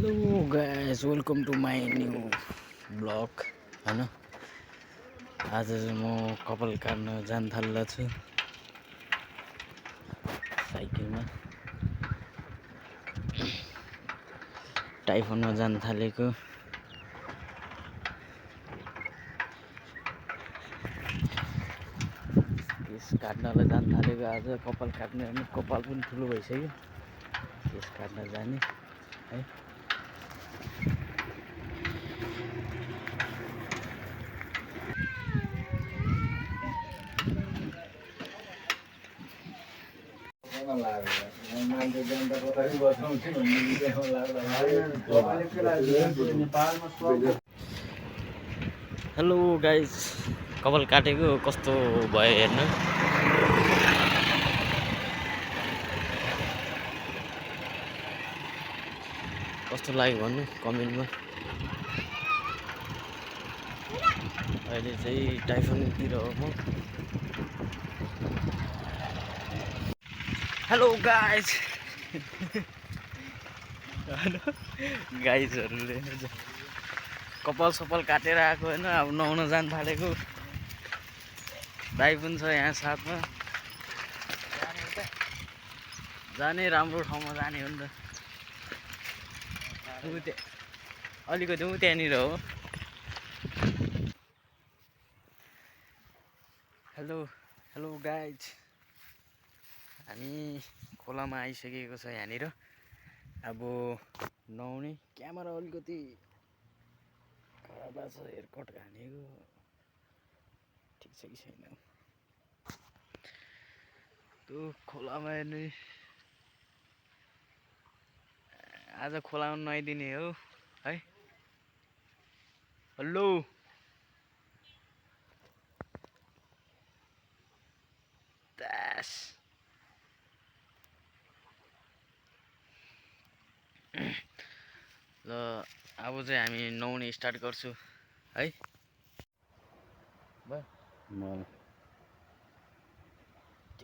Hello guys, welcome to my new blog होइन। आज चाहिँ म कपाल काट्न जान थाल्दा छु साइकलमा। टाइफोनमा जान थालेको। केस काट्नलाई जान थालेको। आज कपाल काट्ने अनि कपाल पनि ठुलो भइसक्यो। केस काट्न जाने है। हेलो गाइस, कपाल काटेको कस्तो भयो हेर्नु। कस्तो लाग्यो भन्नु कमेन्टमा। अहिले चाहिँ टाइफोनतिर हो म। हेलो गाइस गाइजहरूले कपाल सपाल काटेर आएको होइन। अब नुहाउन जान थालेको। दाइ पनि छ यहाँ साथमा। जाने राम्रो ठाउँमा जाने हो नि त। अलिकति ऊ त्यहाँनिर हो। हेलो हेलो गाइज, हामी खोलामा आइसकेको छ यहाँनिर। अब नुहाउने। क्यामेरा अलिकति खराब भएको छ, हेयरकट हानेको ठिक छ कि छैन। त्यो खोलामा हेर्ने आज खोलामा नुहाइदिने हो है। हेलो दास, ल अब चाहिँ हामी नुहाउने स्टार्ट गर्छु है।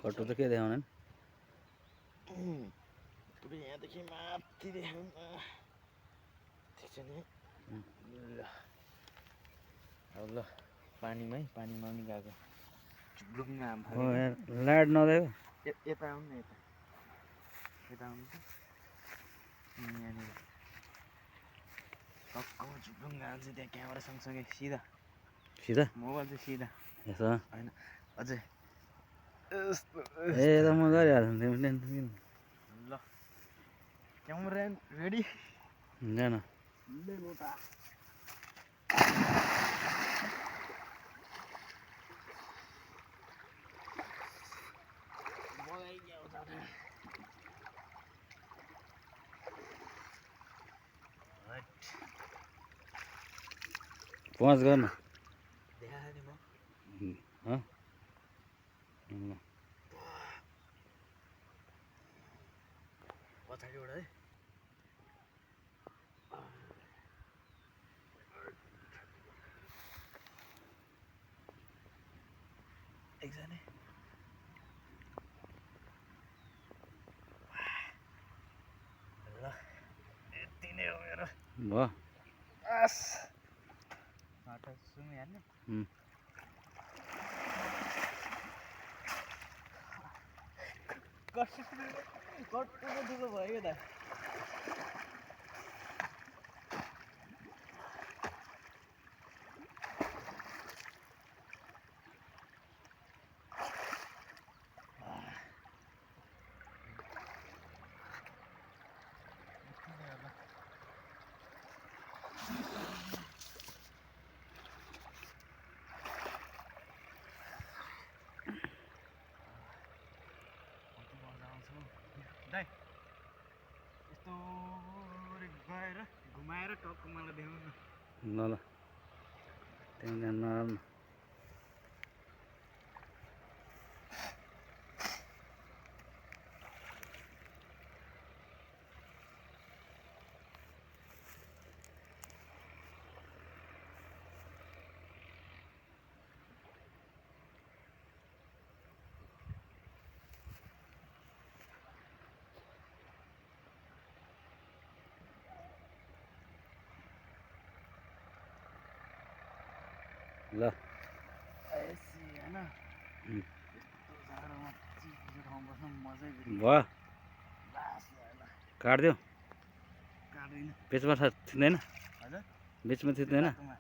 फोटो त के देखाउने यहाँदेखि माथि देखाउँ ठिक छ नि। ल अब ल पानीमा पनि गएको झुब्लुङ आम लाइट नदेऊ। यता आउनु न, यता आउनु त। यहाँनिर टक्कमा झुब्लुङ आम चाहिँ त्यहाँ क्यामेरा सँगसँगै सिधा मोबाइल चाहिँ सिधा यसो होइन अझै ए त म गरिहाल्छु टेन्सन किन। ल क्यामेरा रेडी हुँदैन। पहुँच गर्न पछाडिबाट है। एकजना ल यति नै हो मेरो। भयो आस माटा सुम हेर्ने कट्टुको दुःख भयो त। दाइ यस्तो गएर घुमाएर टक्क मलाई देखाउनु न। ल टेन्सन नगर्नु। ल एसी होइन उम्, यस्तो जाडोमा चिसो ठाउँ बस्नु मजै बेग्लै। भयो बास भएन। काट्दियो काट्दैन बिचमा थिच्दैन हजुर बिचमा थिच्दैन बाटोमा